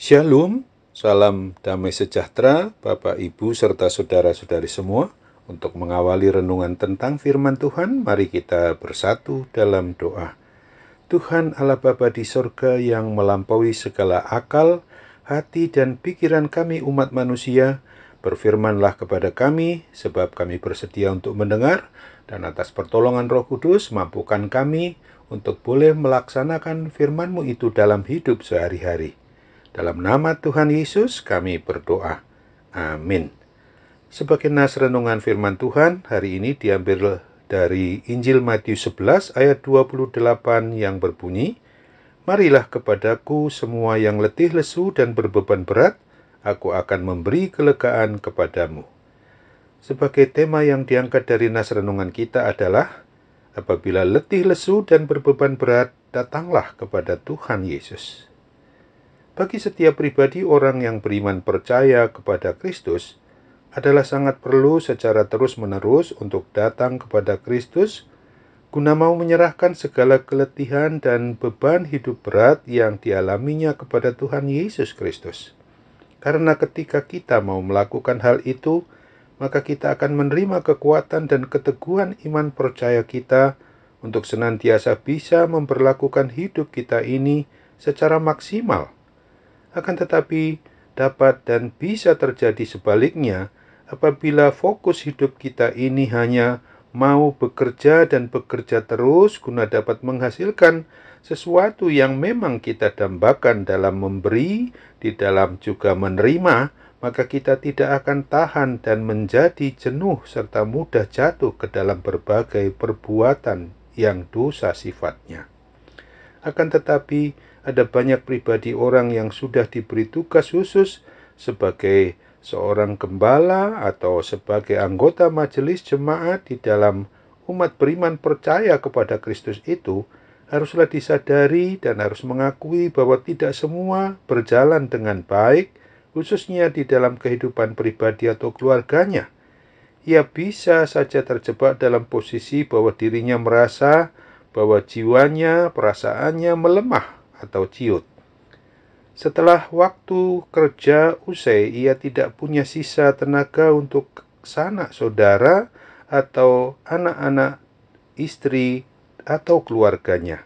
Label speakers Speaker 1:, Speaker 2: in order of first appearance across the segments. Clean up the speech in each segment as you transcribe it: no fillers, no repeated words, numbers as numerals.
Speaker 1: Shalom, salam damai sejahtera Bapak Ibu serta saudara-saudari semua. Untuk mengawali renungan tentang firman Tuhan, mari kita bersatu dalam doa. Tuhan Allah Bapa di sorga yang melampaui segala akal, hati dan pikiran kami umat manusia, berfirmanlah kepada kami, sebab kami bersedia untuk mendengar, dan atas pertolongan Roh Kudus mampukan kami untuk boleh melaksanakan firman-Mu itu dalam hidup sehari-hari. Dalam nama Tuhan Yesus kami berdoa. Amin. Sebagai nas renungan firman Tuhan, hari ini diambil dari Injil Matius 11 ayat 28 yang berbunyi, "Marilah kepadaku semua yang letih lesu dan berbeban berat, aku akan memberi kelegaan kepadamu." Sebagai tema yang diangkat dari nas renungan kita adalah, apabila letih lesu dan berbeban berat, datanglah kepada Tuhan Yesus. Bagi setiap pribadi orang yang beriman percaya kepada Kristus, adalah sangat perlu secara terus-menerus untuk datang kepada Kristus, guna mau menyerahkan segala keletihan dan beban hidup berat yang dialaminya kepada Tuhan Yesus Kristus. Karena ketika kita mau melakukan hal itu, maka kita akan menerima kekuatan dan keteguhan iman percaya kita untuk senantiasa bisa memperlakukan hidup kita ini secara maksimal. Akan tetapi dapat dan bisa terjadi sebaliknya apabila fokus hidup kita ini hanya mau bekerja dan bekerja terus guna dapat menghasilkan sesuatu yang memang kita dambakan dalam memberi, di dalam juga menerima, maka kita tidak akan tahan dan menjadi jenuh serta mudah jatuh ke dalam berbagai perbuatan yang dosa sifatnya. Akan tetapi, ada banyak pribadi orang yang sudah diberi tugas khusus sebagai seorang gembala atau sebagai anggota majelis jemaat di dalam umat beriman percaya kepada Kristus itu, haruslah disadari dan harus mengakui bahwa tidak semua berjalan dengan baik, khususnya di dalam kehidupan pribadi atau keluarganya. Ia bisa saja terjebak dalam posisi bahwa dirinya merasa bahwa jiwanya, perasaannya melemah atau ciut. Setelah waktu kerja usai, ia tidak punya sisa tenaga untuk sanak saudara atau anak-anak, istri, atau keluarganya.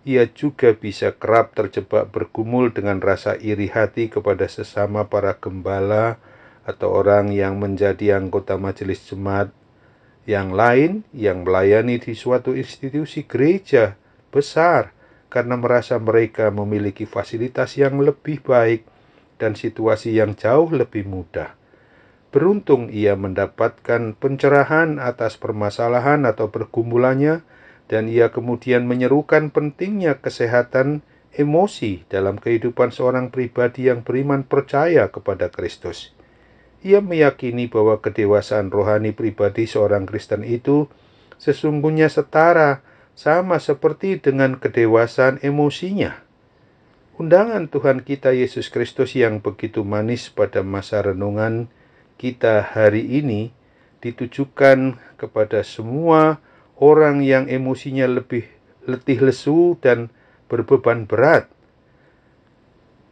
Speaker 1: Ia juga bisa kerap terjebak bergumul dengan rasa iri hati kepada sesama para gembala atau orang yang menjadi anggota majelis jemaat yang lain yang melayani di suatu institusi gereja besar karena merasa mereka memiliki fasilitas yang lebih baik dan situasi yang jauh lebih mudah. Beruntung ia mendapatkan pencerahan atas permasalahan atau pergumulannya, dan ia kemudian menyerukan pentingnya kesehatan emosi dalam kehidupan seorang pribadi yang beriman percaya kepada Kristus. Ia meyakini bahwa kedewasaan rohani pribadi seorang Kristen itu sesungguhnya setara sama seperti dengan kedewasaan emosinya. Undangan Tuhan kita Yesus Kristus yang begitu manis pada masa renungan kita hari ini ditujukan kepada semua orang yang emosinya lebih letih lesu dan berbeban berat.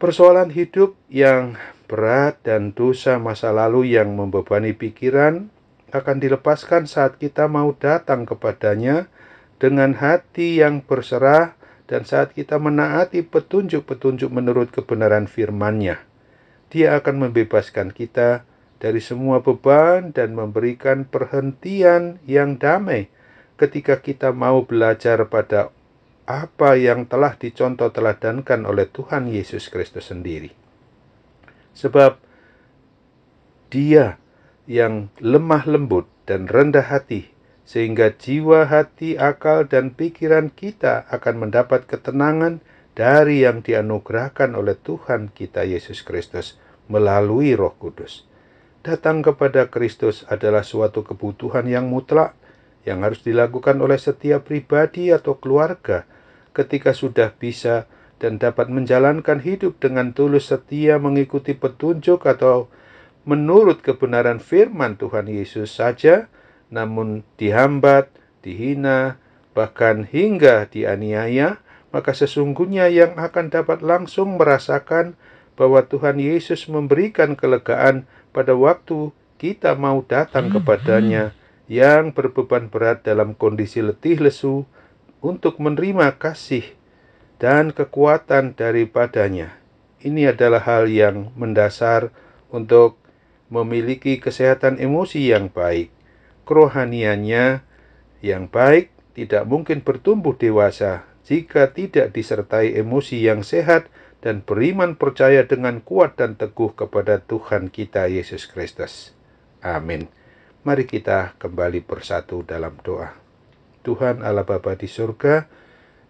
Speaker 1: Persoalan hidup yang berat dan dosa masa lalu yang membebani pikiran akan dilepaskan saat kita mau datang kepadanya dengan hati yang berserah dan saat kita menaati petunjuk-petunjuk menurut kebenaran firman-Nya. Dia akan membebaskan kita dari semua beban dan memberikan perhentian yang damai ketika kita mau belajar pada apa yang telah dicontoh teladankan oleh Tuhan Yesus Kristus sendiri. Sebab Dia yang lemah lembut dan rendah hati, sehingga jiwa, hati, akal, dan pikiran kita akan mendapat ketenangan dari yang dianugerahkan oleh Tuhan kita Yesus Kristus melalui Roh Kudus. Datang kepada Kristus adalah suatu kebutuhan yang mutlak yang harus dilakukan oleh setiap pribadi atau keluarga ketika sudah bisa dan dapat menjalankan hidup dengan tulus setia mengikuti petunjuk atau menurut kebenaran firman Tuhan Yesus saja, namun dihambat, dihina, bahkan hingga dianiaya, maka sesungguhnya yang akan dapat langsung merasakan bahwa Tuhan Yesus memberikan kelegaan pada waktu kita mau datang kepadanya yang berbeban berat dalam kondisi letih lesu untuk menerima kasih dan kekuatan daripadanya. Ini adalah hal yang mendasar untuk memiliki kesehatan emosi yang baik. Kerohaniannya yang baik tidak mungkin bertumbuh dewasa jika tidak disertai emosi yang sehat dan beriman percaya dengan kuat dan teguh kepada Tuhan kita Yesus Kristus. Amin. Mari kita kembali bersatu dalam doa. Tuhan Allah Bapa di surga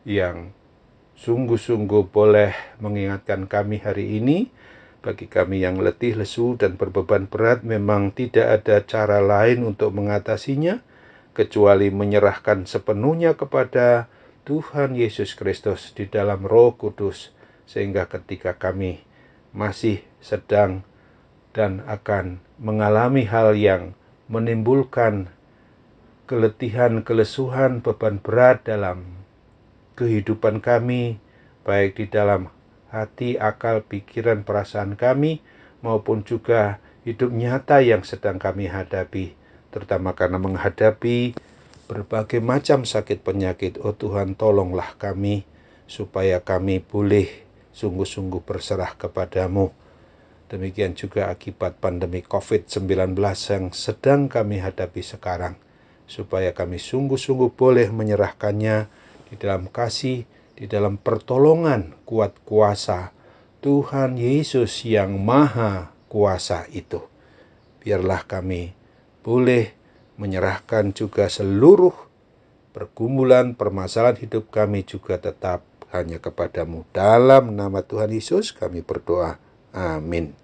Speaker 1: yang sungguh-sungguh boleh mengingatkan kami hari ini, bagi kami yang letih, lesu, dan berbeban berat, memang tidak ada cara lain untuk mengatasinya, kecuali menyerahkan sepenuhnya kepada Tuhan Yesus Kristus di dalam Roh Kudus, sehingga ketika kami masih sedang dan akan mengalami hal yang menimbulkan keletihan, kelesuhan, beban berat dalam kehidupan kami, baik di dalam hati, akal, pikiran, perasaan kami, maupun juga hidup nyata yang sedang kami hadapi, terutama karena menghadapi berbagai macam sakit penyakit. Oh Tuhan, tolonglah kami, supaya kami boleh sungguh-sungguh berserah kepadamu. Demikian juga akibat pandemi COVID-19 yang sedang kami hadapi sekarang, supaya kami sungguh-sungguh boleh menyerahkannya di dalam kasih, di dalam pertolongan kuat kuasa Tuhan Yesus yang Maha Kuasa itu. Biarlah kami boleh menyerahkan juga seluruh pergumulan, permasalahan hidup kami juga tetap hanya kepadamu. Dalam nama Tuhan Yesus kami berdoa. Amin.